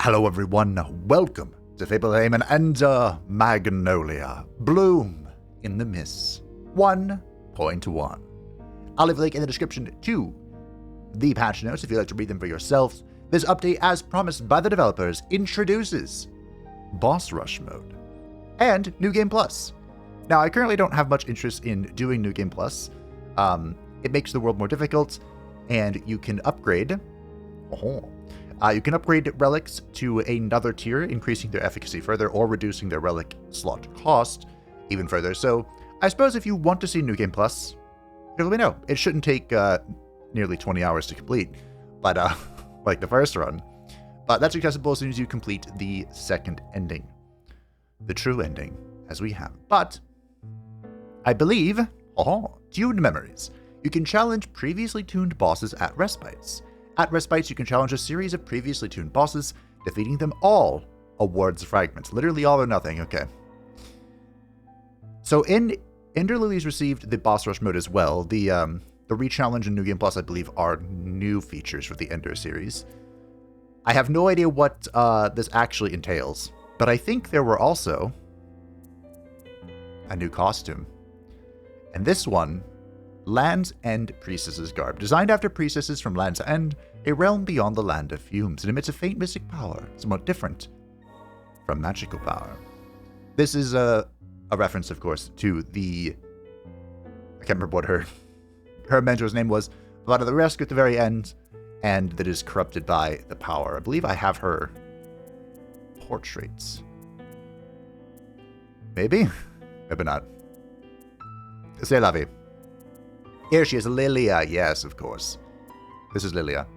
Hello everyone, welcome to Fableheim and Ender Magnolia. Bloom in the Mist 1.1. I'll leave a link in the description to the patch notes if you'd like to read them for yourselves. This update, as promised by the developers, introduces Boss Rush mode and New Game Plus. Now, I currently don't have much interest in doing New Game Plus. It makes the world more difficult, and you can upgrade... you can upgrade relics to another tier, increasing their efficacy further or reducing their relic slot cost even further. So I suppose if you want to see New Game Plus, let me know. It shouldn't take nearly 20 hours to complete, but like the first run. But that's accessible as soon as you complete the second ending. The true ending, as we have. But I believe, tuned memories. You can challenge previously tuned bosses at respites. At respites, you can challenge a series of previously tuned bosses, defeating them all awards fragments. Literally all or nothing, okay. So Ender Lilies received the boss rush mode as well. The re-challenge and New Game Plus, I believe, are new features for the Ender series. I have no idea what this actually entails, but I think there were also a new costume. And this one, Land's End Priestess's garb. Designed after priestesses from Land's End, a realm beyond the Land of Fumes. It emits a faint mystic power, somewhat different from magical power. This is a reference, of course, to the... I can't remember what her mentor's name was, but the rescue at the very end, and that is corrupted by the power. I believe I have her portraits. Maybe? Maybe not. C'est la vie. Here she is, Lilia. Yes, of course. This is Lilia.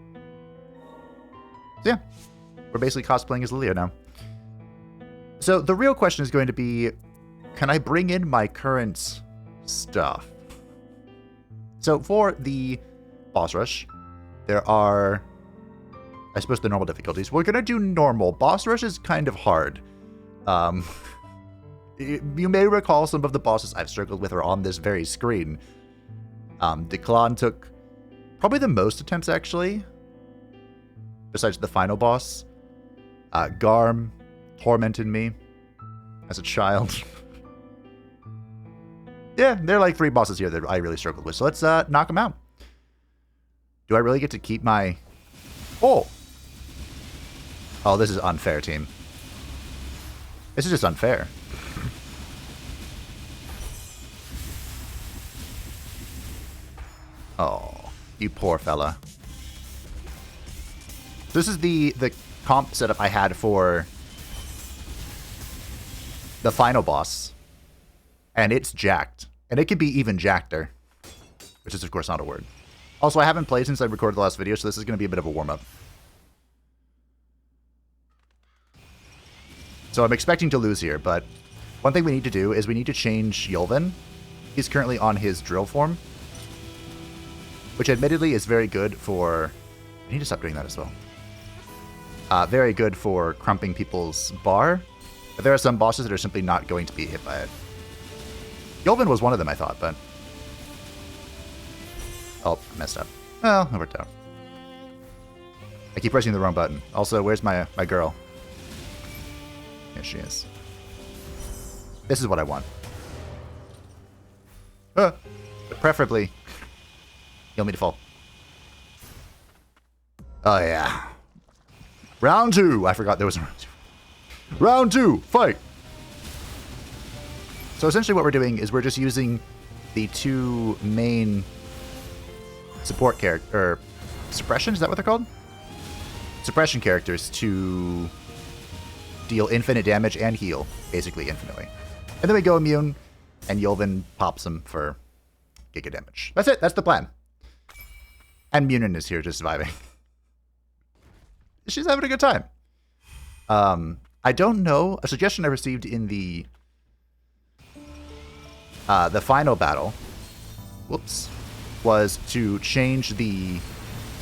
So yeah, we're basically cosplaying as Lilia now. So the real question is going to be, can I bring in my current stuff? So for the boss rush, there are, I suppose, the normal difficulties. We're going to do normal. Boss rush is kind of hard. You may recall some of the bosses I've struggled with are on this very screen. Declan took probably the most attempts, actually, besides the final boss. Garm tormented me as a child. Yeah, there are like 3 bosses here that I really struggled with, so let's knock them out. Do I really get to keep my... Oh, this is unfair, team. This is just unfair. Oh, you poor fella. This is the comp setup I had for the final boss. And it's jacked. And it could be even jackeder. Which is, of course, not a word. Also, I haven't played since I recorded the last video, so this is going to be a bit of a warm-up. So I'm expecting to lose here, but one thing we need to do is we need to change Yulvin. He's currently on his drill form, which admittedly is very good for... I need to stop doing that as well. Very good for crumping people's bar. But there are some bosses that are simply not going to be hit by it. Yulvin was one of them, I thought, but... Oh, I messed up. Well, it worked out. I keep pressing the wrong button. Also, where's my girl? Here she is. This is what I want. But preferably... Heal me to fall. Oh, yeah. Round 2. I forgot there was a round 2. Round 2. Fight. So essentially what we're doing is we're just using the 2 main support character... suppression? Is that what they're called? Suppression characters to deal infinite damage and heal, basically infinitely. And then we go immune, and Yulvin pops them for giga damage. That's it. That's the plan. And Munin is here just surviving. She's having a good time. I don't know. A suggestion I received in the final battle, whoops, was to change the...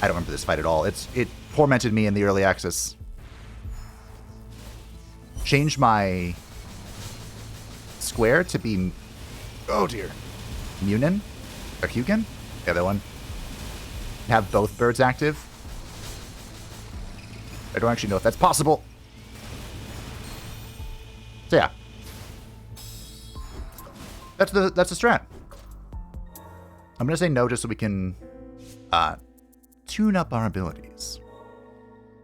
I don't remember this fight at all. It tormented me in the early access. Change my square to be... Oh, dear. Munin? Or Hugin? The other one. Have both birds active. I don't actually know if that's possible. So yeah. That's the strat. I'm going to say no just so we can tune up our abilities.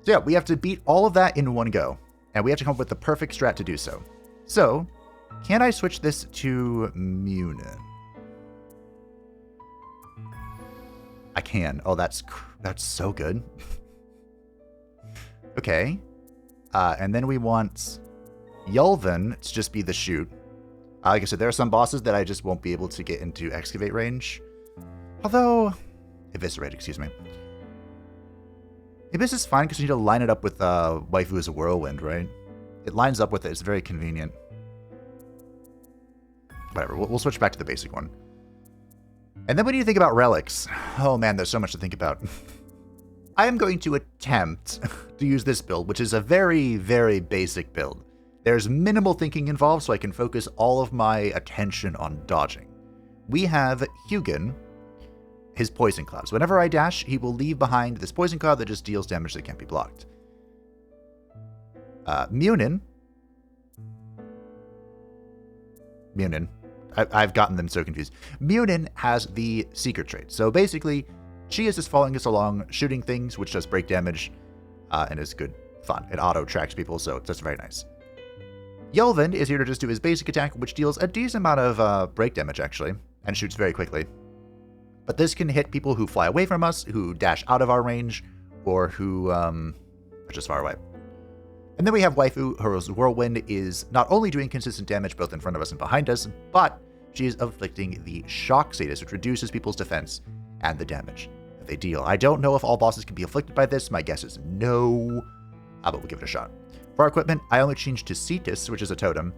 So yeah, we have to beat all of that in one go. And we have to come up with the perfect strat to do so. So, can I switch this to Munin? I can. Oh, that's so good. Okay. And then we want Yulven to just be the shoot. Like I said, there are some bosses that I just won't be able to get into excavate range. Although, eviscerate, excuse me. Abyss is fine because you need to line it up with Waifu as a whirlwind, right? It lines up with it. It's very convenient. Whatever. We'll switch back to the basic one. And then we need to think about relics. Oh man, there's so much to think about. I am going to attempt to use this build, which is a very, very basic build. There's minimal thinking involved, so I can focus all of my attention on dodging. We have Hugin, his poison cloud. So whenever I dash, he will leave behind this poison cloud that just deals damage that can't be blocked. Munin. I've gotten them so confused. Munin has the secret trait. So basically, she is just following us along, shooting things, which does break damage, and is good fun. It auto-tracks people, so that's very nice. Yulven is here to just do his basic attack, which deals a decent amount of break damage, actually, and shoots very quickly. But this can hit people who fly away from us, who dash out of our range, or who are just far away. And then we have Waifu, whose whirlwind is not only doing consistent damage both in front of us and behind us, but she is inflicting the shock status, which reduces people's defense and the damage that they deal. I don't know if all bosses can be afflicted by this. My guess is no, but we'll give it a shot. For our equipment, I only changed to Cetus, which is a totem.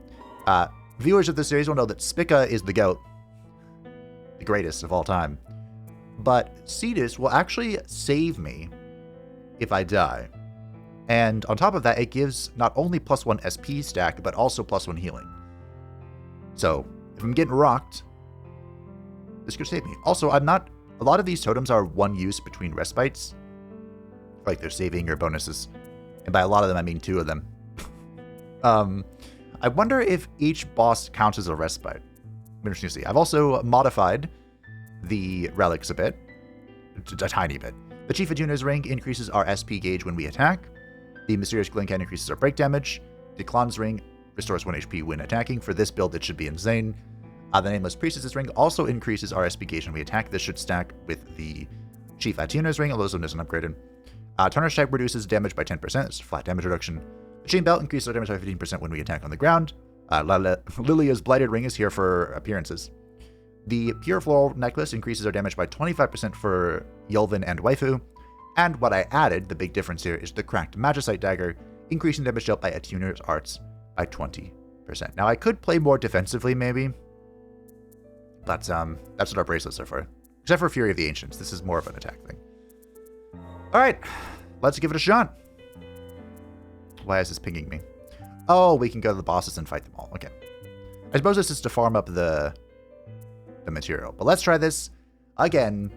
Viewers of this series will know that Spica is the GOAT, the greatest of all time. But Cetus will actually save me if I die. And on top of that, it gives not only +1 SP stack, but also +1 healing. So, if I'm getting rocked, this could save me. Also, a lot of these totems are one use between respites. Like they're saving or bonuses. And by a lot of them, I mean 2 of them. I wonder if each boss counts as a respite. Interesting to see. I've also modified the relics a bit. A tiny bit. The Chief Attuner's Ring increases our SP gauge when we attack. The Mysterious Glincan increases our break damage. The Klon's Ring restores 1 HP when attacking. For this build, it should be insane. The Nameless Priestess's Ring also increases our SP gauge when we attack. This should stack with the Chief Attuner's Ring, although this one isn't upgraded. Tarnish type reduces damage by 10%. It's a flat damage reduction. The Chain Belt increases our damage by 15% when we attack on the ground. Lilia's Blighted Ring is here for appearances. The Pure Floral Necklace increases our damage by 25% for Yulven and Waifu. And what I added, the big difference here, is the Cracked Magicite Dagger, increasing damage dealt by Attuner's Arts by 20%. Now, I could play more defensively, maybe. But that's what our bracelets are for. Except for Fury of the Ancients. This is more of an attack thing. Alright, let's give it a shot. Why is this pinging me? Oh, we can go to the bosses and fight them all. Okay. I suppose this is to farm up the material. But let's try this again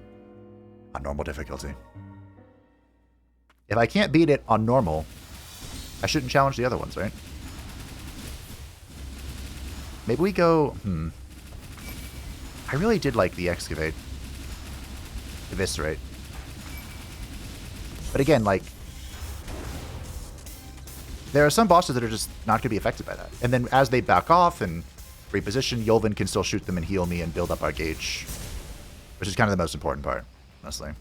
on normal difficulty. If I can't beat it on normal, I shouldn't challenge the other ones, right? Maybe we go... I really did like the Excavate. Eviscerate. But again, like... there are some bosses that are just not going to be affected by that. And then as they back off and reposition, Yulven can still shoot them and heal me and build up our gauge. Which is kind of the most important part, honestly.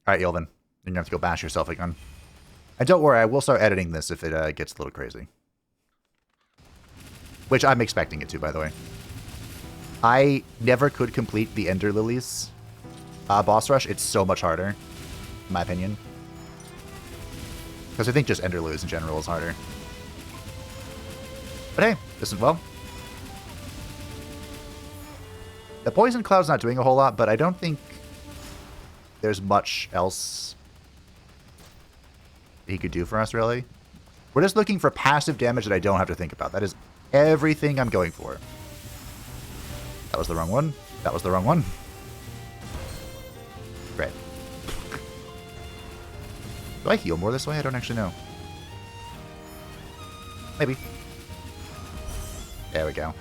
Alright, Yulven. You're going to have to go bash yourself again. And don't worry, I will start editing this if it gets a little crazy. Which I'm expecting it to, by the way. I never could complete the Ender Lilies boss rush. It's so much harder, in my opinion. Because I think just Ender Lilies in general is harder. But hey, this went well. The Poison Cloud's not doing a whole lot, but I don't think there's much else he could do for us, really. We're just looking for passive damage that I don't have to think about. That is everything I'm going for. That was the wrong one. That was the wrong one. Great. Do I heal more this way? I don't actually know. Maybe. There we go.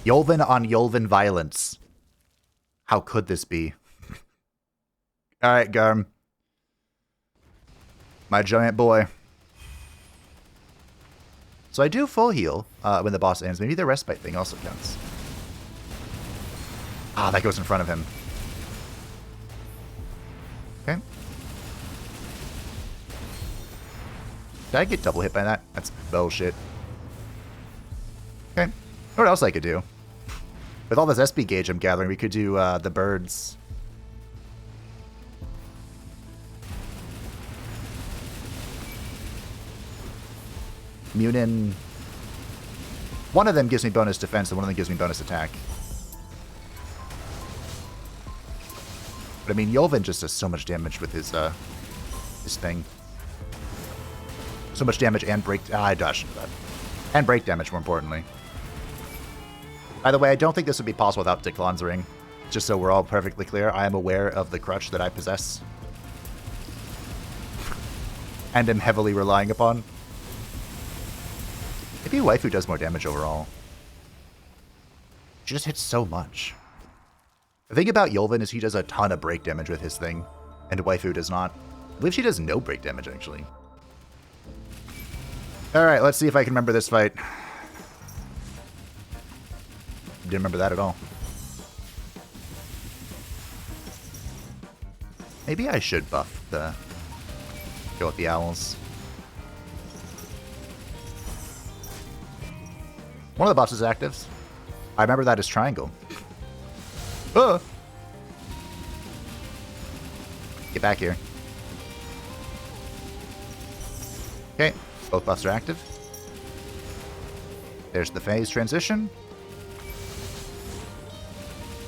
Yolvin on Yolvin violence. How could this be? Alright, Garm. My giant boy. So I do full heal when the boss ends. Maybe the respite thing also counts. Ah, that goes in front of him. Okay. Did I get double hit by that? That's bullshit. Okay. What else I could do? With all this SP gauge I'm gathering, we could do the birds. Munin. One of them gives me bonus defense, and one of them gives me bonus attack. But I mean, Yolvin just does so much damage with his thing. So much damage and break. I dodged that. And break damage, more importantly. By the way, I don't think this would be possible without Declan's ring. Just so we're all perfectly clear, I am aware of the crutch that I possess. And am heavily relying upon. Maybe Waifu does more damage overall. She just hits so much. The thing about Yolvin is he does a ton of break damage with his thing, and Waifu does not. I believe she does no break damage, actually. Alright, let's see if I can remember this fight. Didn't remember that at all. Maybe I should buff the... go with the owls. One of the buffs is actives. I remember that as triangle. Get back here. Okay, both buffs are active. There's the phase transition.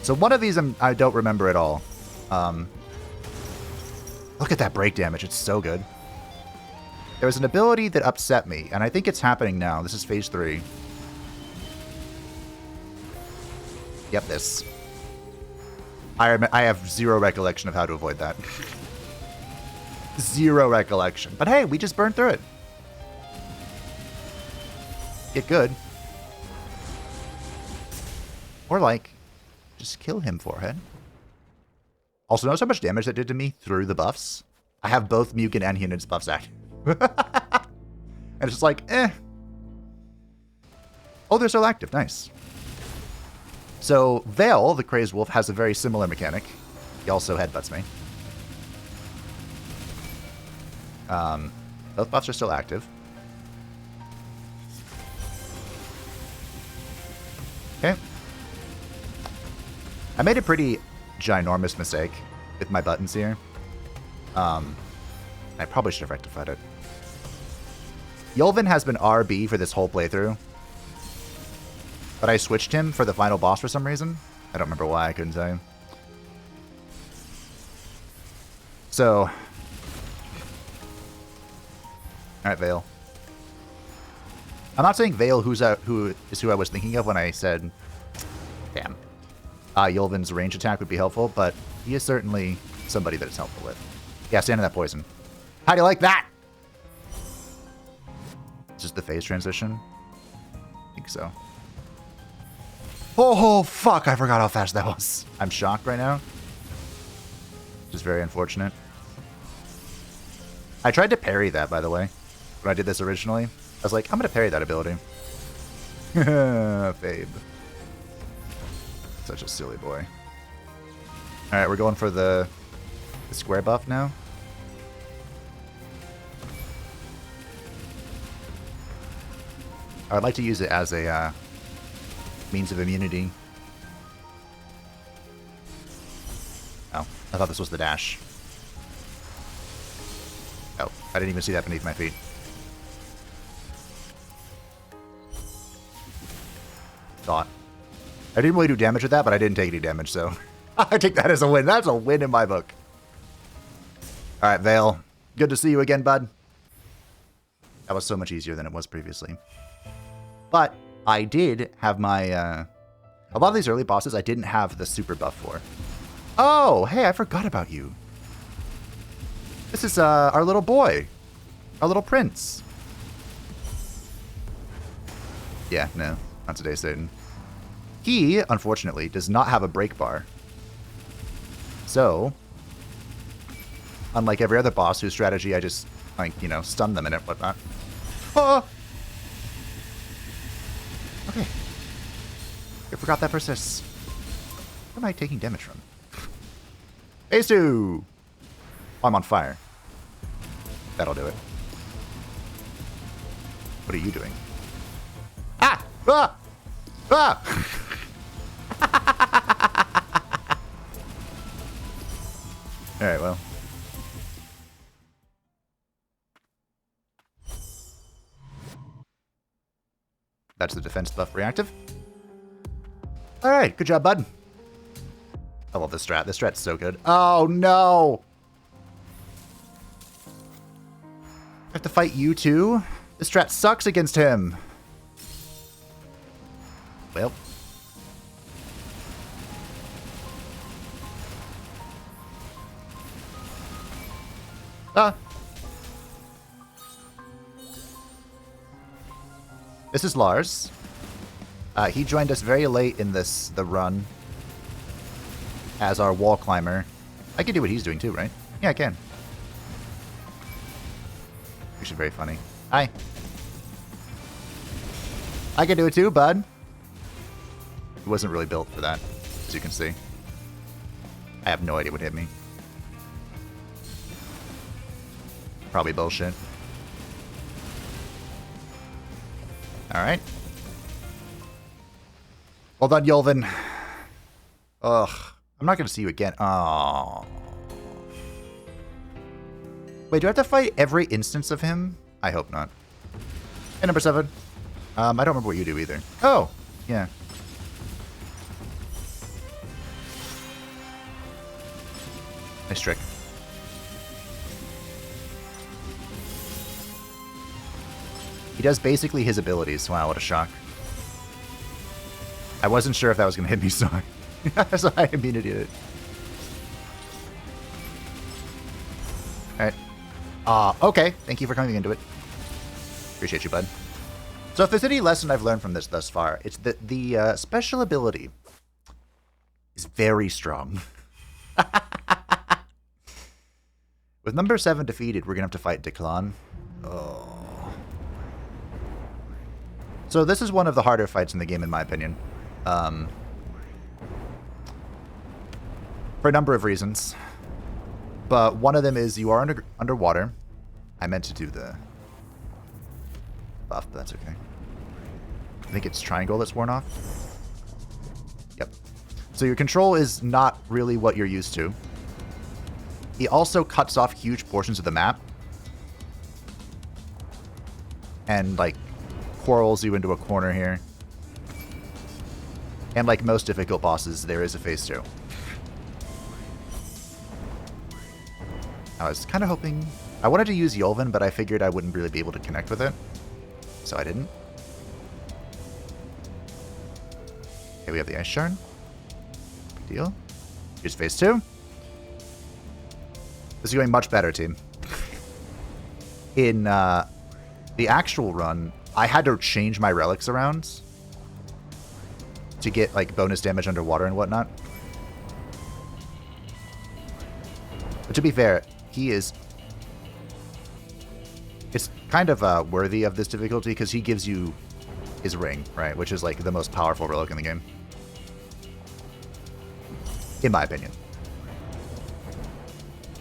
So one of these I don't remember at all. Look at that break damage. It's so good. There was an ability that upset me, and I think it's happening now. This is phase 3. Yep, this. I have zero recollection of how to avoid that. Zero recollection. But hey, we just burned through it. Get good. Or like, just kill him, forehead. Also, notice how much damage that did to me through the buffs. I have both Mugen and Hunan's buffs active. And it's just like, eh. Oh, they're still active. Nice. So, Vale, the Crazed Wolf, has a very similar mechanic. He also headbutts me. Both buffs are still active. Okay. I made a pretty ginormous mistake with my buttons here. I probably should have rectified it. Yolvin has been RB for this whole playthrough. But I switched him for the final boss for some reason. I don't remember why, I couldn't tell you. So. Alright, Vale. I'm not saying Vale who is who I was thinking of when I said, damn, Yolvin's range attack would be helpful, but he is certainly somebody that it's helpful with. Yeah, stand in that poison. How do you like that? Is this the phase transition? I think so. Oh, fuck, I forgot how fast that was. I'm shocked right now. Which is very unfortunate. I tried to parry that, by the way, when I did this originally. I was like, I'm going to parry that ability. Fabe. Such a silly boy. Alright, we're going for the square buff now. I would like to use it as a means of immunity. Oh, I thought this was the dash. Oh, I didn't even see that beneath my feet. Thought. I didn't really do damage with that, but I didn't take any damage, so I take that as a win. That's a win in my book. Alright, Vale. Good to see you again, bud. That was so much easier than it was previously. But I did have my... a lot of these early bosses I didn't have the super buff for. Oh, hey, I forgot about you. This is our little boy. Our little prince. Yeah, no. Not today, Satan. He, unfortunately, does not have a break bar. So, unlike every other boss whose strategy I just, like, you know, stun them and whatnot. Oh! Okay. I forgot that persists. Where am I taking damage from? Phase 2! Oh, I'm on fire. That'll do it. What are you doing? Ah! Ah! Ah! Alright, well. That's the defense buff reactive. Alright, good job, bud. I love this strat. This strat's so good. Oh, no! I have to fight you too? This strat sucks against him. Well. Ah. This is Lars. He joined us very late in the run as our wall climber. I can do what he's doing too, right? Yeah, I can. Which is very funny. Hi. I can do it too, bud. He wasn't really built for that, as you can see. I have no idea what hit me. Probably bullshit. Alright. Well done, Yolvin. Ugh. I'm not going to see you again. Oh. Wait, do I have to fight every instance of him? I hope not. And number 7. I don't remember what you do either. Oh, yeah. Nice trick. He does basically his abilities. Wow, what a shock. I wasn't sure if that was going to hit me, so I immediately did it. Alright. Okay. Thank you for coming into it. Appreciate you, bud. So if there's any lesson I've learned from this thus far, it's that the special ability is very strong. With number 7 defeated, we're going to have to fight Declan. Oh. So this is one of the harder fights in the game, in my opinion. For a number of reasons. But one of them is you are underwater. I meant to do the buff, but that's okay. I think it's triangle that's worn off. Yep. So your control is not really what you're used to. He also cuts off huge portions of the map. And, like, quarrels you into a corner here. And like most difficult bosses, there is a phase 2. I was kind of hoping... I wanted to use Yolvin, but I figured I wouldn't really be able to connect with it. So I didn't. Okay, we have the Ice Shard. Big deal. Here's phase 2. This is going much better, team. In the actual run, I had to change my relics around to get, like, bonus damage underwater and whatnot. But to be fair, he is... It's kind of worthy of this difficulty because he gives you his ring, right? Which is, like, the most powerful relic in the game. In my opinion.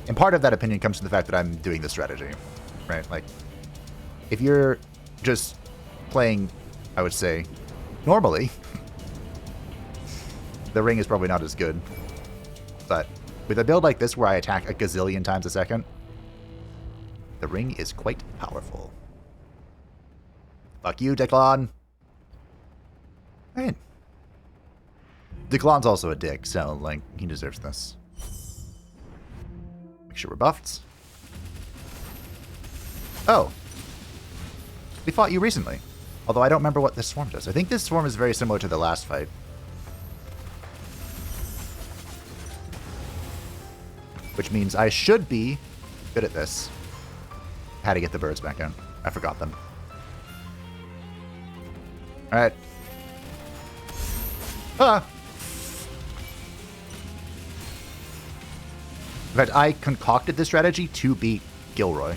And part of that opinion comes from the fact that I'm doing this strategy, right? Like, if you're just playing, I would say, normally, the ring is probably not as good. But with a build like this where I attack a gazillion times a second, the ring is quite powerful. Fuck you, Declan. Right. Declan's also a dick, so, like, he deserves this. Make sure we're buffed. Oh. We fought you recently. Although I don't remember what this swarm does. I think this swarm is very similar to the last fight. Which means I should be good at this. Had to get the birds back in. I forgot them. Alright. Ah! In fact, I concocted this strategy to beat Gilroy.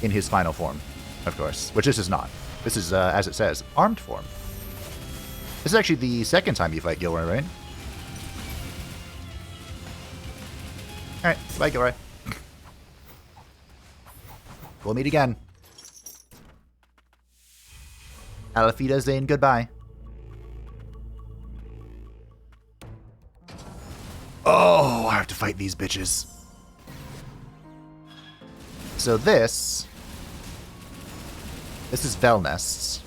In his final form, of course. Which this is not. This is, as it says, armed form. This is actually the second time you fight Gilroy, right? Alright, bye Gilroy. We'll meet again. Alafida Zane, goodbye. Oh, I have to fight these bitches. So this is Velnests.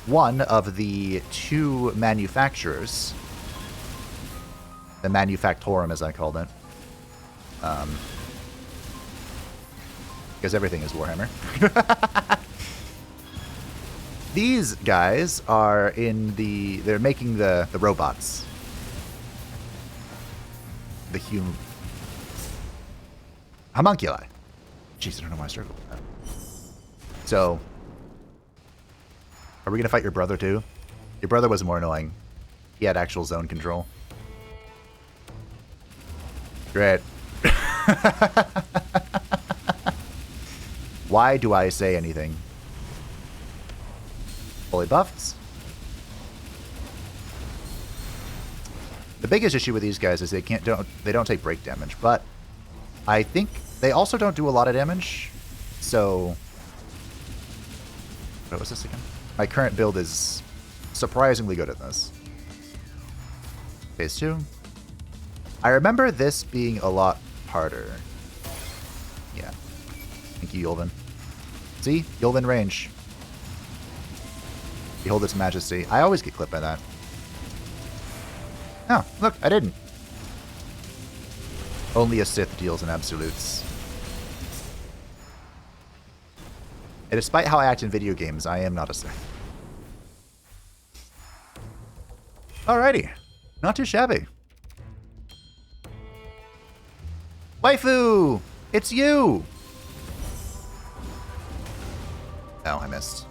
One of the two manufacturers. The Manufactorum, as I called it. Because everything is Warhammer. These guys are in the... They're making the robots. The human... Homunculi. Jeez, I don't know why I struggled with that. So... Are we going to fight your brother, too? Your brother was more annoying. He had actual zone control. Great. Why do I say anything? Fully buffed. The biggest issue with these guys is they don't take break damage, but I think they also don't do a lot of damage. So what was this again? My current build is surprisingly good at this. Phase 2. I remember this being a lot harder. Yeah. Thank you, Yulvin. See? Yulvin range. Behold its majesty. I always get clipped by that. Oh, look, I didn't. Only a Sith deals in absolutes. And despite how I act in video games, I am not a Sith. Alrighty. Not too shabby. Waifu! It's you! Oh, I missed.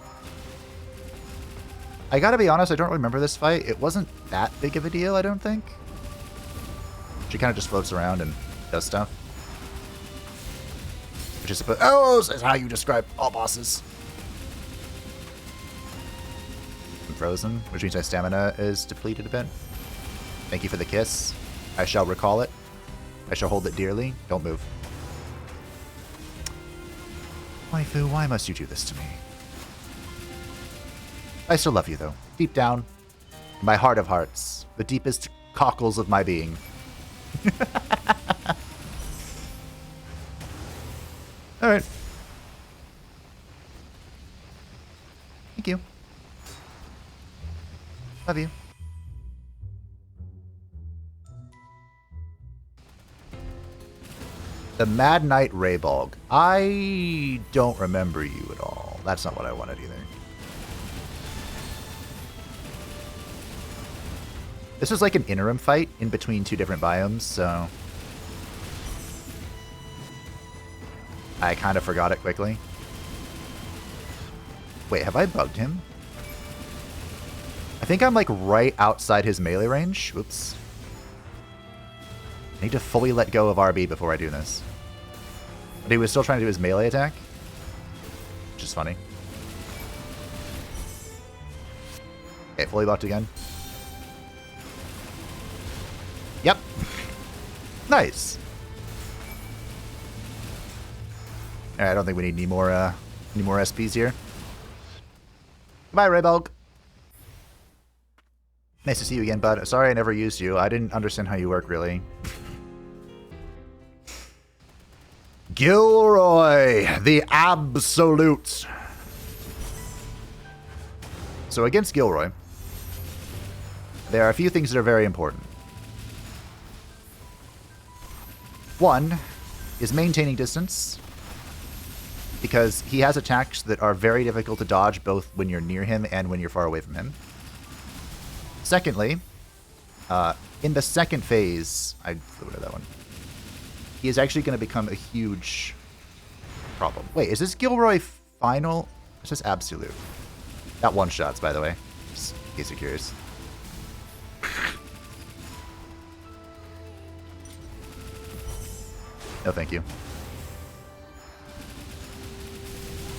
I gotta be honest, I don't remember this fight. It wasn't that big of a deal, I don't think. She kind of just floats around and does stuff. Which is is how you describe all bosses. I'm frozen, which means my stamina is depleted a bit. Thank you for the kiss. I shall recall it. I shall hold it dearly. Don't move. Waifu, why must you do this to me? I still love you, though. Deep down. In my heart of hearts. The deepest cockles of my being. Alright. Thank you. Love you. The Mad Knight Raybolg. I don't remember you at all. That's not what I wanted either. This was like an interim fight in between two different biomes, so... I kind of forgot it quickly. Wait, have I bugged him? I think I'm like right outside his melee range. Whoops. I need to fully let go of RB before I do this. But he was still trying to do his melee attack. Which is funny. Okay, fully locked again. Yep. Nice. Alright, I don't think we need any more SPs here. Goodbye, Raybolg. Nice to see you again, bud. Sorry I never used you. I didn't understand how you work, really. Gilroy, the Absolute. So against Gilroy, there are a few things that are very important. One is maintaining distance, because he has attacks that are very difficult to dodge both when you're near him and when you're far away from him. Secondly, in the second phase, I flew to that one. He is actually going to become a huge problem. Wait, is this Gilroy final? It's just absolute. Not one shots, by the way. Just in case you're curious. No, thank you.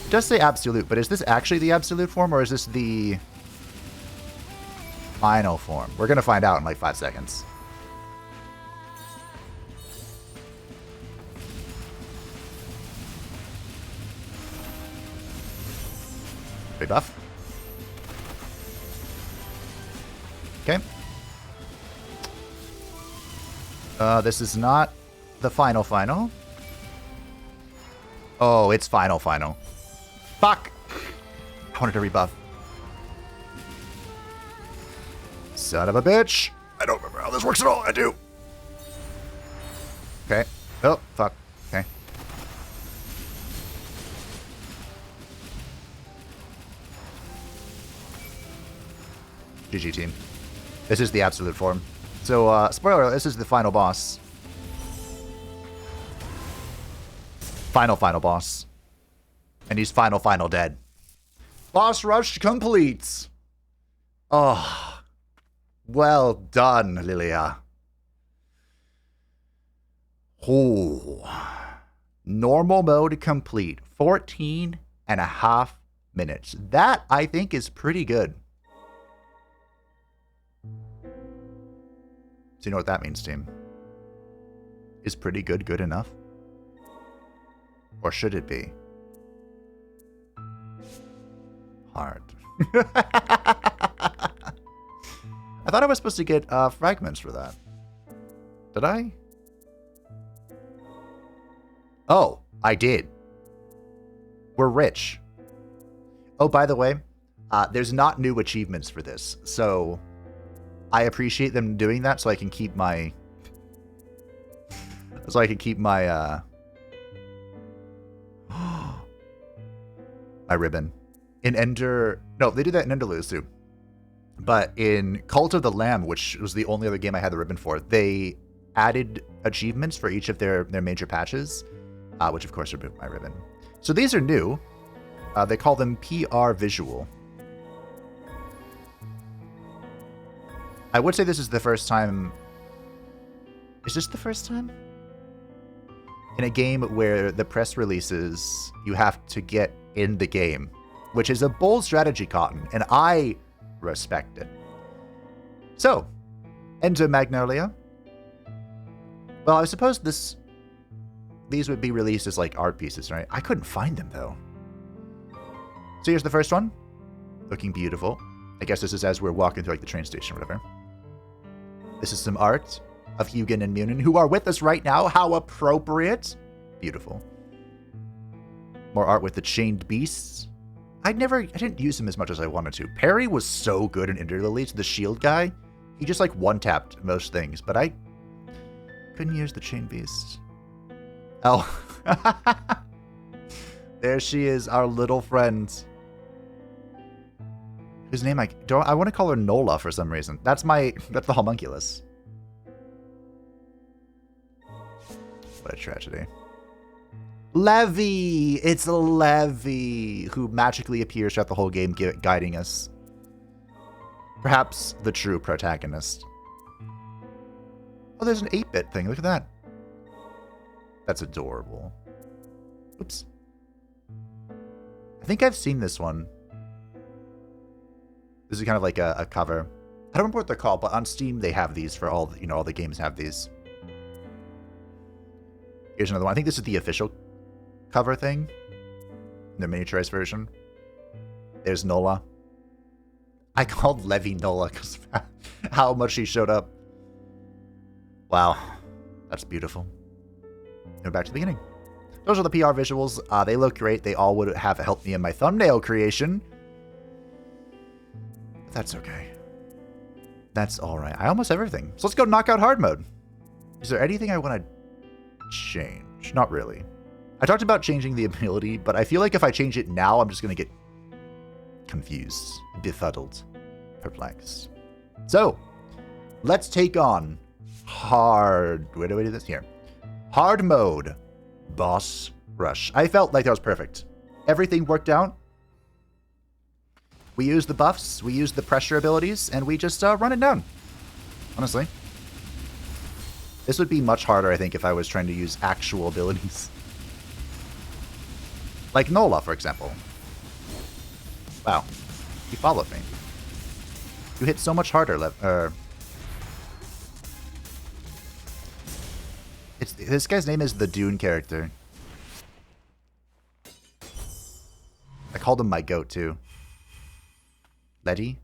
It does say absolute, but is this actually the absolute form, or is this the final form? We're going to find out in like 5 seconds. Big buff. Okay. This is not the final. Oh, it's final. Fuck! I wanted to rebuff. Son of a bitch! I don't remember how this works at all. I do. Okay. Oh, fuck. Okay. GG team. This is the absolute form. So, spoiler alert, this is the final boss. Final boss. And he's final dead. Boss rush complete! Oh. Well done, Lilia. Oh. Normal mode complete. 14.5 minutes. That, I think, is pretty good. So you know what that means, team? Is pretty good good enough? Or should it be? Hard. I thought I was supposed to get fragments for that. Did I? Oh, I did. We're rich. Oh, by the way, there's not new achievements for this, so I appreciate them doing that so I can keep my... my ribbon. In Ender... No, they do that in Enderlose too. But in Cult of the Lamb, which was the only other game I had the ribbon for, they added achievements for each of their major patches, which of course removed my ribbon. So these are new. They call them PR Visual. I would say this is the first time... Is this the first time? In a game where the press releases, you have to get in the game, which is a bold strategy, Cotton, and I respect it. So, enter Magnolia. Well, I suppose these would be released as like art pieces, right? I couldn't find them though. So here's the first one. Looking beautiful. I guess this is as we're walking through like the train station or whatever. This is some art of Hugin and Munin, who are with us right now. How appropriate. Beautiful. More art with the chained beasts. I didn't use him as much as I wanted to. Perry was so good in Interlilies, the shield guy. He just like one-tapped most things, but I couldn't use the chained beasts. Oh. There she is, our little friend. Whose name I want to call her Nola for some reason. That's the homunculus. What a tragedy. Levy! It's Levy, who magically appears throughout the whole game, guiding us. Perhaps the true protagonist. Oh, there's an 8-bit thing. Look at that. That's adorable. Oops. I think I've seen this one. This is kind of like a cover. I don't remember what they're called, but on Steam they have these for all, all the games have these. Here's another one. I think this is the official cover thing. The miniaturized version. There's Nola. I called Levy Nola because how much she showed up. Wow. That's beautiful. Go back to the beginning. Those are the PR visuals. They look great. They all would have helped me in my thumbnail creation. But that's okay. That's alright. I almost have everything. So let's go knock out hard mode. Is there anything I want to change? Not really. I talked about changing the ability, but I feel like if I change it now, I'm just going to get confused, befuddled, perplexed. So, let's take on hard... Where do we do this? Here. Hard mode. Boss rush. I felt like that was perfect. everything worked out. We used the buffs, we used the pressure abilities, and we just run it down. Honestly. This would be much harder, I think, if I was trying to use actual abilities. Like Nola, for example. Wow. You followed me. You hit so much harder. This guy's name is the Dune character. I called him my goat, too. Letty?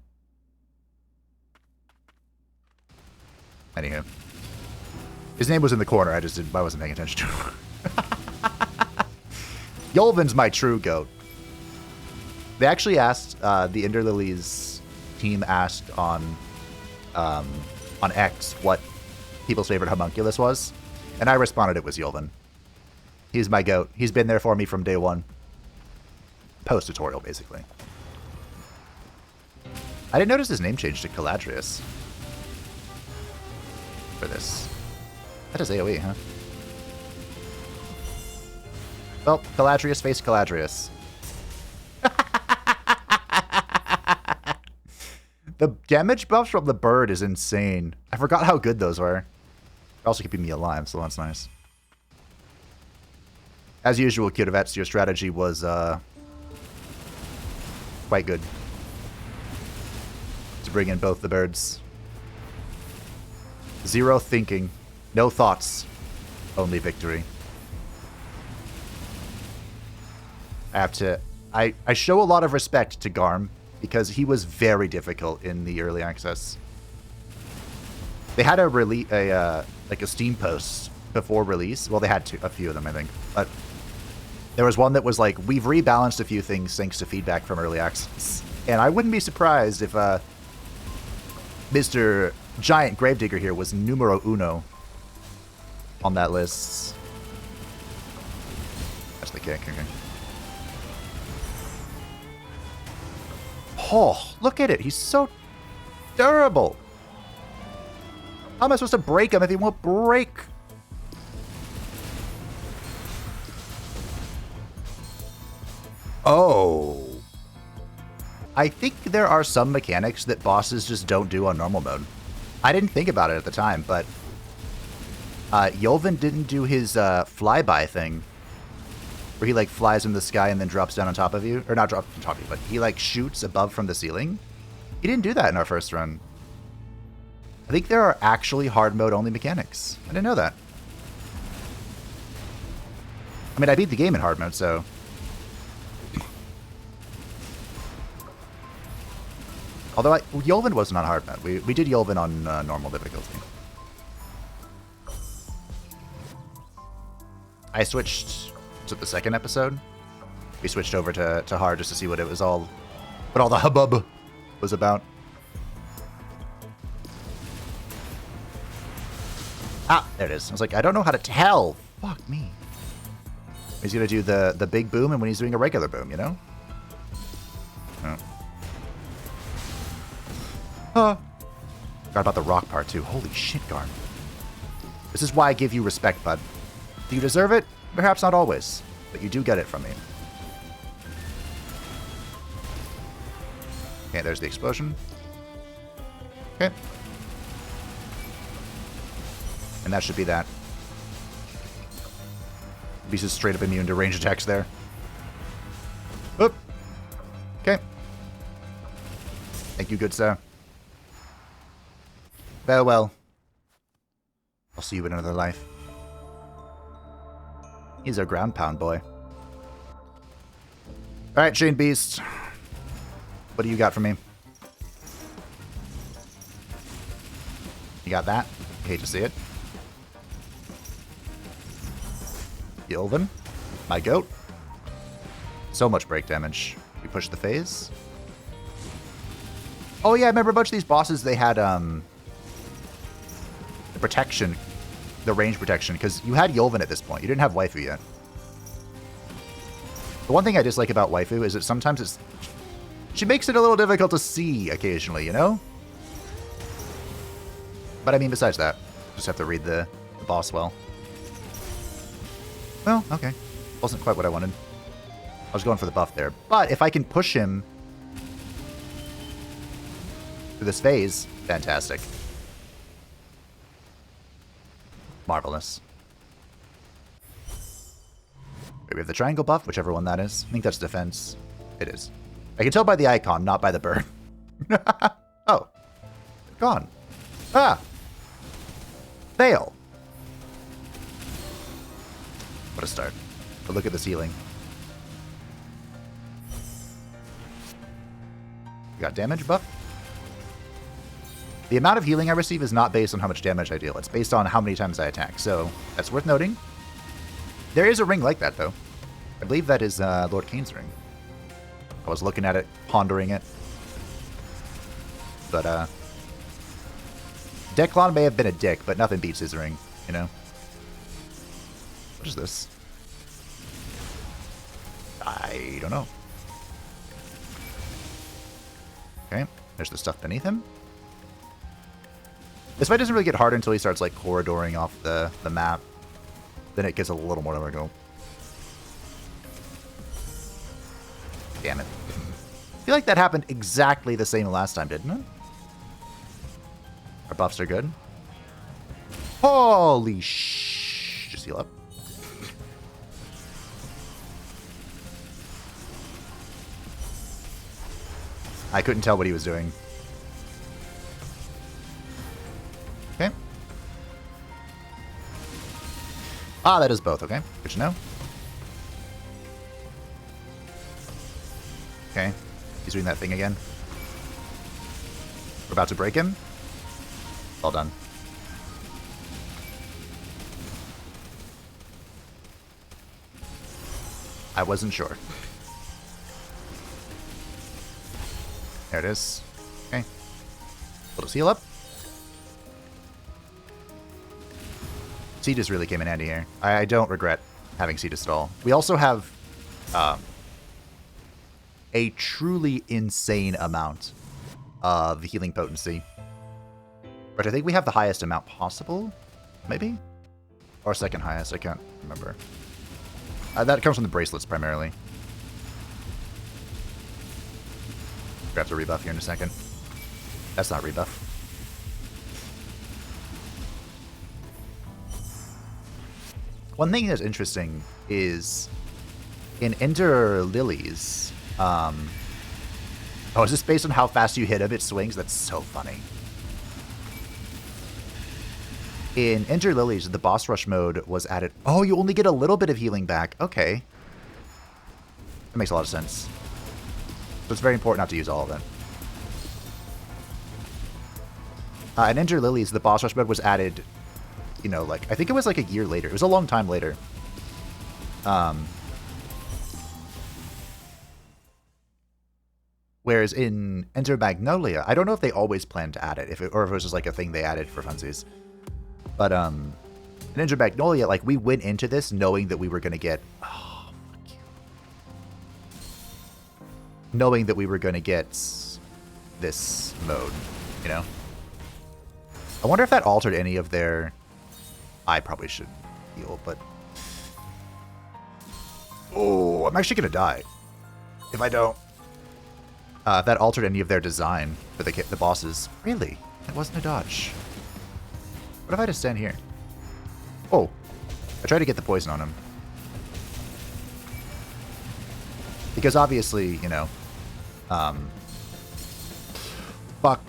Anywho. His name was in the corner, I wasn't paying attention to him. Yolvin's my true goat. They actually asked, the Ender Lilies team asked on X what people's favorite homunculus was, and I responded it was Yolvin. He's my goat. He's been there for me from day one. Post-tutorial, basically. I didn't notice his name changed to Caladrius. For this. That is AoE, huh? Well, Caladrius face Caladrius. The damage buffs from the bird is insane. I forgot how good those were. They're also keeping me alive, so that's nice. As usual, Kudavets, your strategy was quite good. To bring in both the birds. Zero thinking. No thoughts. Only victory. I show a lot of respect to Garm because he was very difficult in the early access. They had like a Steam post before release. Well, they had a few of them, I think. But there was one that was like, we've rebalanced a few things thanks to feedback from early access. And I wouldn't be surprised if Mr. Giant Gravedigger here was numero uno on that list. That's the kick. Okay. Oh, look at it. He's so durable. How am I supposed to break him if he won't break? Oh. I think there are some mechanics that bosses just don't do on normal mode. I didn't think about it at the time, but Yolvin didn't do his flyby thing. Where he, like, flies in the sky and then drops down on top of you. Or not drops on top of you, but he, like, shoots above from the ceiling. He didn't do that in our first run. I think there are actually hard mode only mechanics. I didn't know that. I mean, I beat the game in hard mode, so... Although Yolvin wasn't on hard mode. We did Yolvin on normal difficulty. I switched... Was it the second episode? We switched over to hard just to see what it was all... What all the hubbub was about. Ah, there it is. I was like, I don't know how to tell. Fuck me. He's gonna do the big boom and when he's doing a regular boom, you know? Oh. Forgot about the rock part, too. Holy shit, Garm. This is why I give you respect, bud. Do you deserve it? Perhaps not always, but you do get it from me. Okay, there's the explosion. Okay. And that should be that. Beast is straight up immune to range attacks there. Oop. Okay. Thank you, good sir. Farewell. I'll see you in another life. He's our ground pound boy. Alright, Chain Beast. What do you got for me? You got that? Hate to see it. Yolvin. My goat. So much break damage. We push the phase. Oh yeah, I remember a bunch of these bosses, they had the protection. The range protection, because you had Yolvin at this point. You didn't have Waifu yet. The one thing I dislike about Waifu is that sometimes she makes it a little difficult to see occasionally, you know? But I mean, besides that, just have to read the boss well. Well, okay. Wasn't quite what I wanted. I was going for the buff there. But if I can push him through this phase, fantastic. Marvelous. We have the triangle buff, whichever one that is. I think that's defense. It is. I can tell by the icon, not by the burn. Oh. Gone. Ah! Fail. What a start. But look at this healing. We got damage buff. The amount of healing I receive is not based on how much damage I deal. It's based on how many times I attack. So that's worth noting. There is a ring like that, though. I believe that is Lord Kane's ring. I was looking at it, pondering it. But, Declan may have been a dick, but nothing beats his ring, you know? What is this? I don't know. Okay, there's the stuff beneath him. This fight doesn't really get harder until he starts, like, corridoring off the map. Then it gets a little more difficult. Damn it. I feel like that happened exactly the same last time, didn't it? Our buffs are good. Holy shh. Just heal up. I couldn't tell what he was doing. Okay. Ah, that is both. Okay. Good to know. Okay. He's doing that thing again. We're about to break him. Well done. I wasn't sure. There it is. Okay. Little seal up. Cetus really came in handy here. I don't regret having Cetus at all. We also have a truly insane amount of healing potency. But I think we have the highest amount possible, maybe? Or second highest, I can't remember. That comes from the bracelets, primarily. Grab the rebuff here in a second. That's not rebuff. One thing that's interesting is in Ender Lilies. Oh, is this based on how fast you hit him? It swings? That's so funny. In Ender Lilies, the boss rush mode was added. Oh, you only get a little bit of healing back. Okay. That makes a lot of sense. So it's very important not to use all of it. In Ender Lilies, the boss rush mode was added, you know, like, I think it was like a year later. It was a long time later. Whereas in Ender Magnolia, I don't know if they always planned to add it, or if it was just like a thing they added for funsies. But in Ender Magnolia, like, we went into this knowing that we were going to get... Oh, fuck you. Knowing that we were going to get this mode, you know? I wonder if that altered any of their... I probably should heal, but... Oh, I'm actually going to die. If I don't. If that altered any of their design for the bosses. Really? It wasn't a dodge. What if I just stand here? Oh. I tried to get the poison on him. Because obviously, you know... Fuck.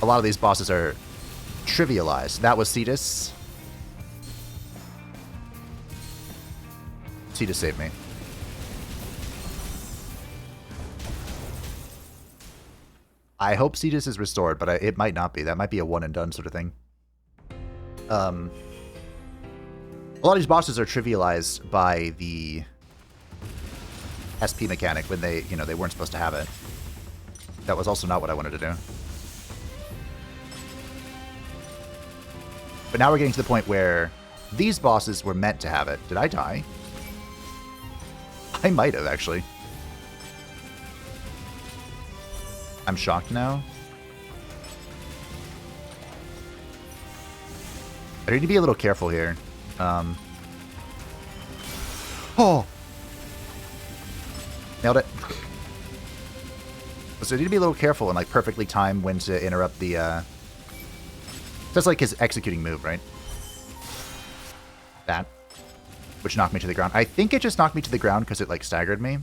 A lot of these bosses are trivialized. That was Cetus. Cetus saved me. I hope Cetus is restored, but it might not be. That might be a one and done sort of thing. A lot of these bosses are trivialized by the SP mechanic when they, you know, they weren't supposed to have it. That was also not what I wanted to do. But now we're getting to the point where these bosses were meant to have it. Did I die? I might have, actually. I'm shocked now. I need to be a little careful here. Oh, Nailed it. So you need to be a little careful and like perfectly time when to interrupt the that's like his executing move, right? That. Which knocked me to the ground. I think it just knocked me to the ground because it like staggered me.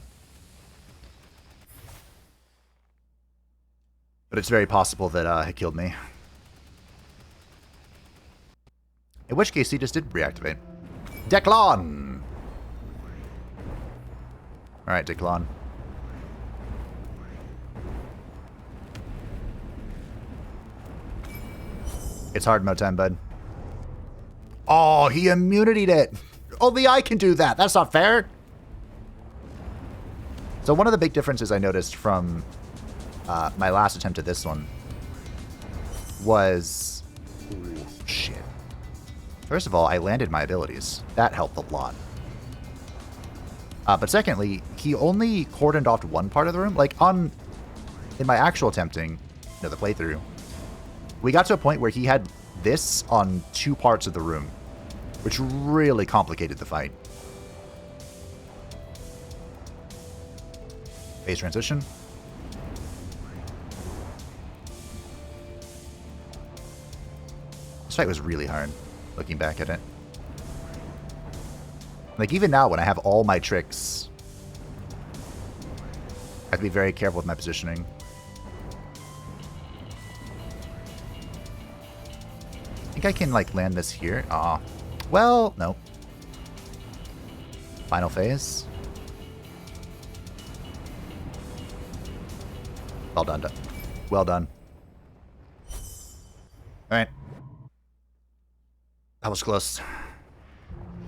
But it's very possible that it killed me. In which case he just did reactivate. Declon! Alright, Declon. It's hard mode time, bud. Oh, he immunity'd it! Only I can do that! That's not fair! So one of the big differences I noticed from my last attempt at this one was... Ooh, shit. First of all, I landed my abilities. That helped a lot. But secondly, he only cordoned off one part of the room. Like, in my actual attempting, the playthrough, we got to a point where he had this on 2 parts of the room, which really complicated the fight. Phase transition. This fight was really hard, looking back at it. Like, even now, when I have all my tricks, I have to be very careful with my positioning. I think I can, like, land this here. Aw. Well, no. Final phase. Well done. Well done. Alright. That was close.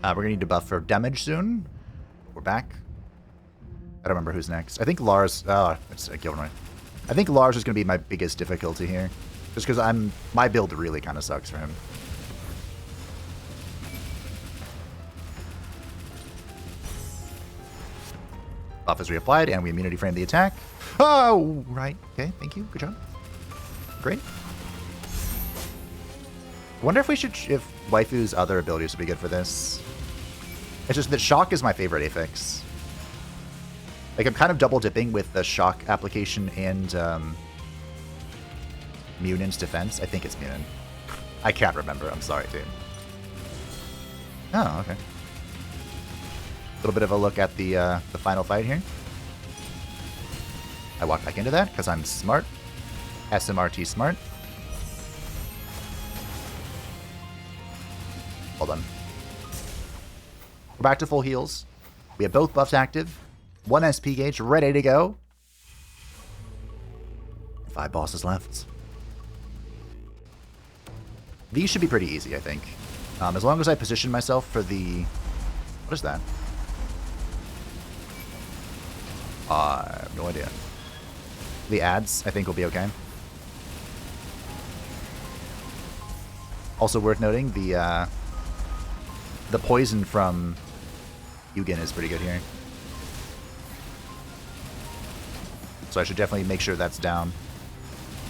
We're going to need to buff for damage soon. We're back. I don't remember who's next. I think Lars... Oh, it's Gilroy. I think Lars is going to be my biggest difficulty here. Just because my build really kind of sucks for him. Buff is reapplied, and we immunity frame the attack. Oh, right. Okay, thank you. Good job. Great. I wonder if we should... If Waifu's other abilities would be good for this. It's just that Shock is my favorite affix. Like, I'm kind of double dipping with the Shock application and Munen's defense. I think it's Munen. I can't remember. I'm sorry, dude. Oh, okay. A little bit of a look at the final fight here. I walk back into that because I'm smart. SMRT smart. Hold on. We're back to full heals. We have both buffs active. 1 SP gauge ready to go. 5 bosses left. These should be pretty easy, I think. As long as I position myself for the... What is that? I have no idea. The ads, I think, will be okay. Also worth noting, the poison from Yugen is pretty good here. So I should definitely make sure that's down.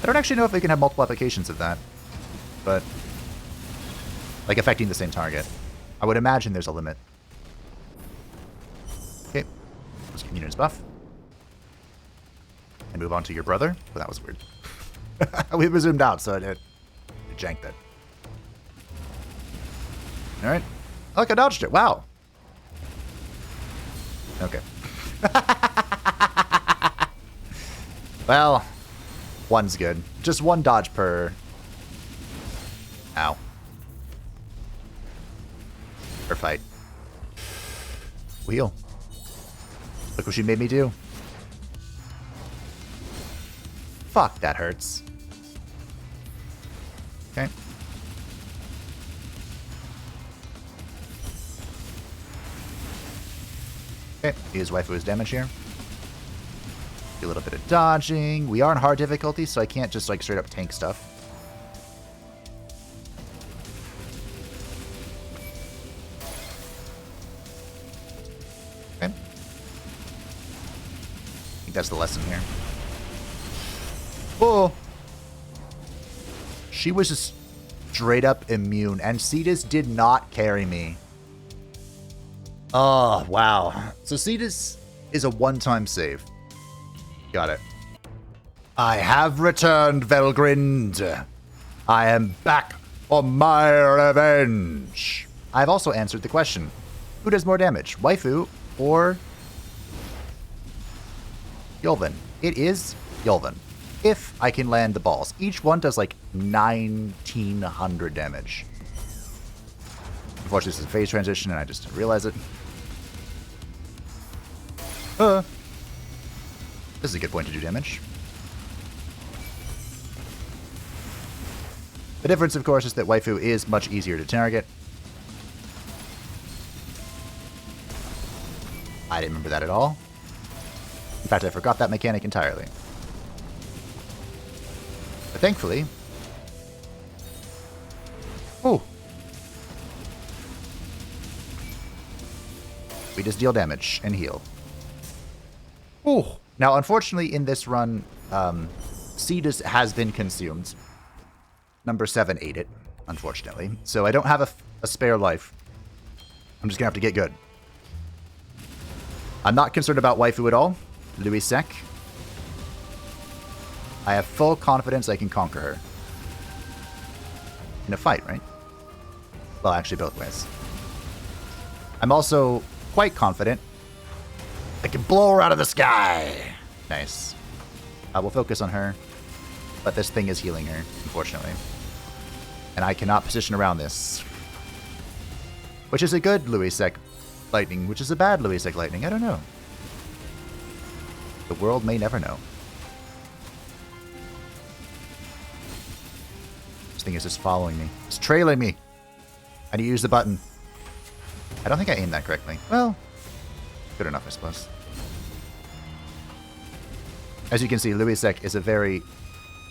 I don't actually know if they can have multiple applications of that. But, like, affecting the same target. I would imagine there's a limit. Okay. Let's get Munen's buff. And move on to your brother. Well, that was weird. We zoomed out, so it janked it. Alright. Look, I dodged it. Wow. Okay. Well, one's good. Just 1 dodge per... Ow. Per fight. Wheel. Look what she made me do. Fuck, that hurts. Okay. Okay, use Waifu's damage here. Do a little bit of dodging. We are in hard difficulty, so I can't just like straight up tank stuff. Okay. I think that's the lesson here. Oh! She was just straight up immune, and Cetus did not carry me. Oh, wow. So Cetus is a one-time save. Got it. I have returned, Velgrind. I am back for my revenge. I've also answered the question. Who does more damage, waifu or Yulvin? It is Yulvin. If I can land the balls. Each one does like 1900 damage. Unfortunately, this is a phase transition and I just didn't realize it. This is a good point to do damage. The difference, of course, is that waifu is much easier to target. I didn't remember that at all. In fact, I forgot that mechanic entirely. But thankfully... Oh! We just deal damage and heal. Oh! Now, unfortunately, in this run, Seed has been consumed. Number 7 ate it, unfortunately. So I don't have a spare life. I'm just gonna have to get good. I'm not concerned about waifu at all. Louis Sec. I have full confidence I can conquer her. In a fight, right? Well, actually both ways. I'm also quite confident I can blow her out of the sky. Nice. We'll focus on her. But this thing is healing her, unfortunately. And I cannot position around this. Which is a good Louis Sec lightning, which is a bad Louis Sec lightning. I don't know. The world may never know. This thing is just following me. It's trailing me. I need to use the button. I don't think I aimed that correctly. Well, good enough, I suppose. As you can see, Louis Sec is a very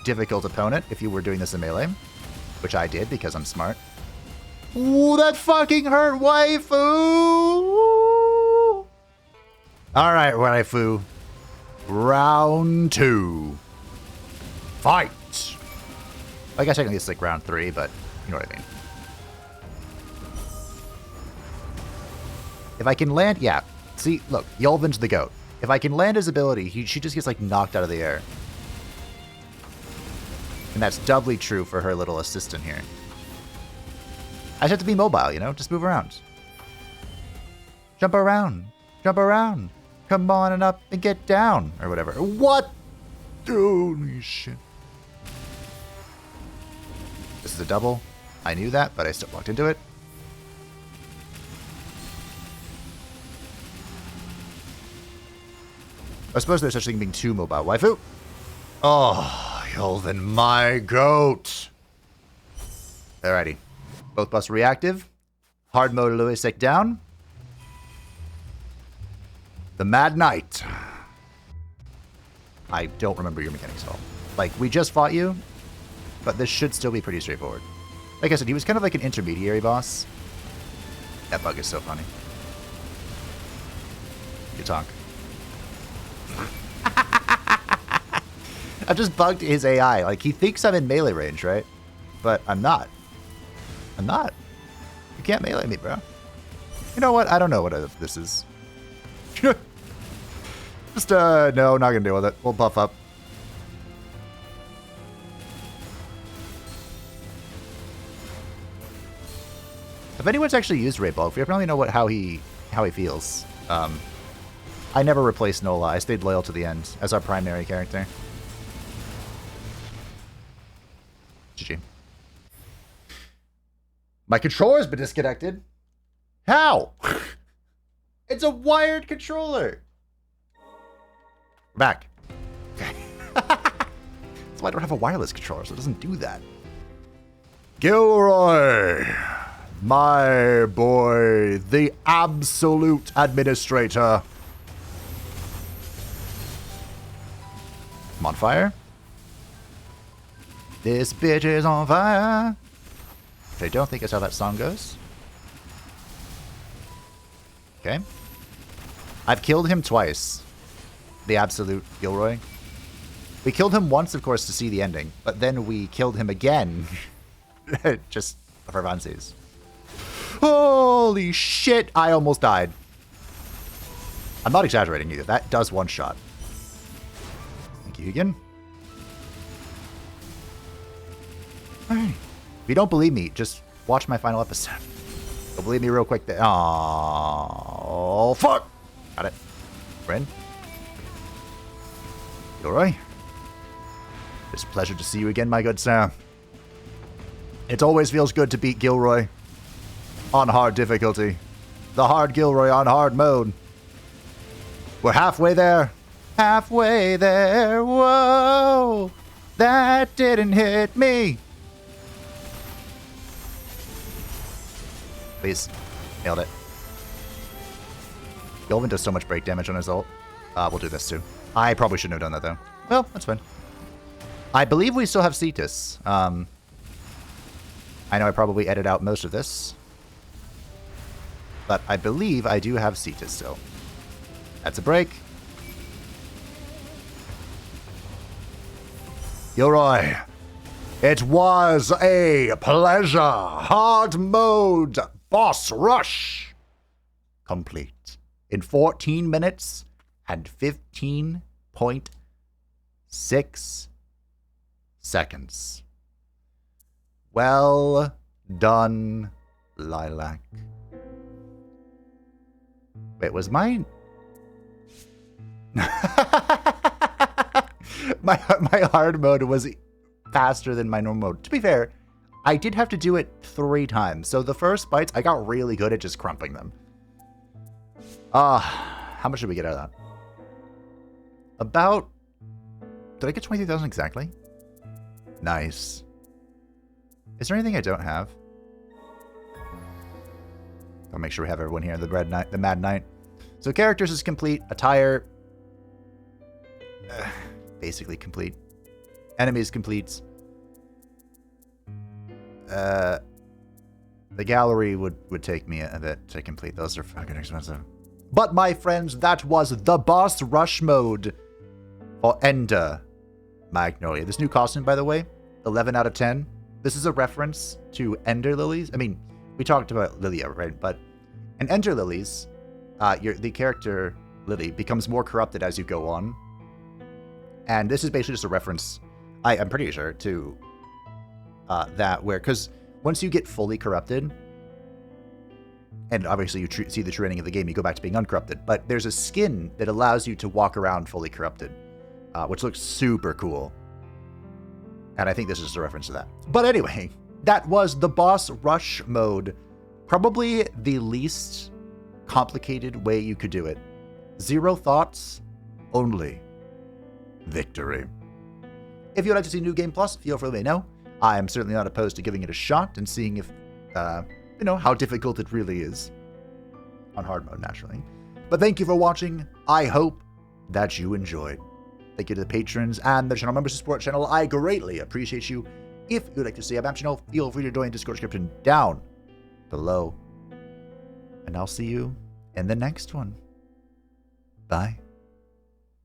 difficult opponent if you were doing this in melee. Which I did because I'm smart. Ooh, that fucking hurt, waifu! Alright, waifu. Round 2. Fight! I guess technically it's like round 3, but you know what I mean. If I can land... Yeah. See, look. Yulvin's the goat. If I can land his ability, she just gets like knocked out of the air. And that's doubly true for her little assistant here. I just have to be mobile, you know? Just move around. Jump around. Jump around. Come on and up and get down. Or whatever. What? Holy shit. This is a double. I knew that, but I still walked into it. I suppose there's such a thing being too mobile. Waifu? Oh... Yulvin, my goat. Alrighty. Both buffs reactive. Hard mode Louis Sec down. The Mad Knight. I don't remember your mechanics at all. Like, we just fought you, but this should still be pretty straightforward. Like I said, he was kind of like an intermediary boss. That bug is so funny. You talk. I've just bugged his AI. Like, he thinks I'm in melee range, right? But I'm not. I'm not. You can't melee me, bro. You know what? I don't know what this is. Just, no, not gonna deal with it. We'll buff up. If anyone's actually used Ray Bulk, we apparently know how he feels. I never replaced Nola. I stayed loyal to the end as our primary character. GG. My controller's been disconnected. How? It's a wired controller. We're back. Okay. That's why I don't have a wireless controller, so it doesn't do that. Gilroy. My boy. The absolute administrator. I'm on fire. This bitch is on fire. Which I don't think is how that song goes. Okay. I've killed him twice. The absolute Gilroy. We killed him once, of course, to see the ending. But then we killed him again. Just for funsies. Holy shit, I almost died. I'm not exaggerating either. That does one shot. Thank you again. Alright. If you don't believe me, just watch my final episode. Don't believe me real quick. Oh, fuck! Got it. Friend. Gilroy. It's a pleasure to see you again, my good sir. It always feels good to beat Gilroy on hard difficulty. The hard Gilroy on hard mode. We're halfway there. Halfway there. Whoa. That didn't hit me. Please. Nailed it. Gilvin does so much break damage on his ult. We'll do this too. I probably shouldn't have done that though. Well, that's fine. I believe we still have Cetus. I know I probably edit out most of this. But I believe I do have Cetus still. That's a break. Gilroy, it was a pleasure. Hard mode boss rush complete in 14 minutes and 15.6 seconds. Well done, Lilac. Wait, was mine? my hard mode was faster than my normal mode. To be fair, I did have to do it 3 times. So the first bites, I got really good at just crumping them. How much did we get out of that? About... Did I get 23,000 exactly? Nice. Is there anything I don't have? I'll make sure we have everyone here. The Mad Knight. So characters is complete. Attire... basically complete. Enemies complete. The gallery would take me a bit to complete. Those are fucking expensive. But my friends, that was the boss rush mode for Ender Magnolia. This new costume, by the way, 11 out of 10. This is a reference to Ender Lilies. I mean, we talked about Lilia, right? But in Ender Lilies, the character Lily becomes more corrupted as you go on. And this is basically just a reference, I'm pretty sure, to that where, because once you get fully corrupted, and obviously you see the true ending of the game, you go back to being uncorrupted, but there's a skin that allows you to walk around fully corrupted, which looks super cool. And I think this is just a reference to that. But anyway, that was the boss rush mode. Probably the least complicated way you could do it. 0 thoughts, only victory. If you'd like to see New Game Plus, feel free to let me know. I am certainly not opposed to giving it a shot and seeing if, how difficult it really is. On hard mode, naturally. But thank you for watching. I hope that you enjoyed. Thank you to the patrons and the channel members who support the channel. I greatly appreciate you. If you'd like to see a map channel, feel free to join the Discord description down below. And I'll see you in the next one. Bye.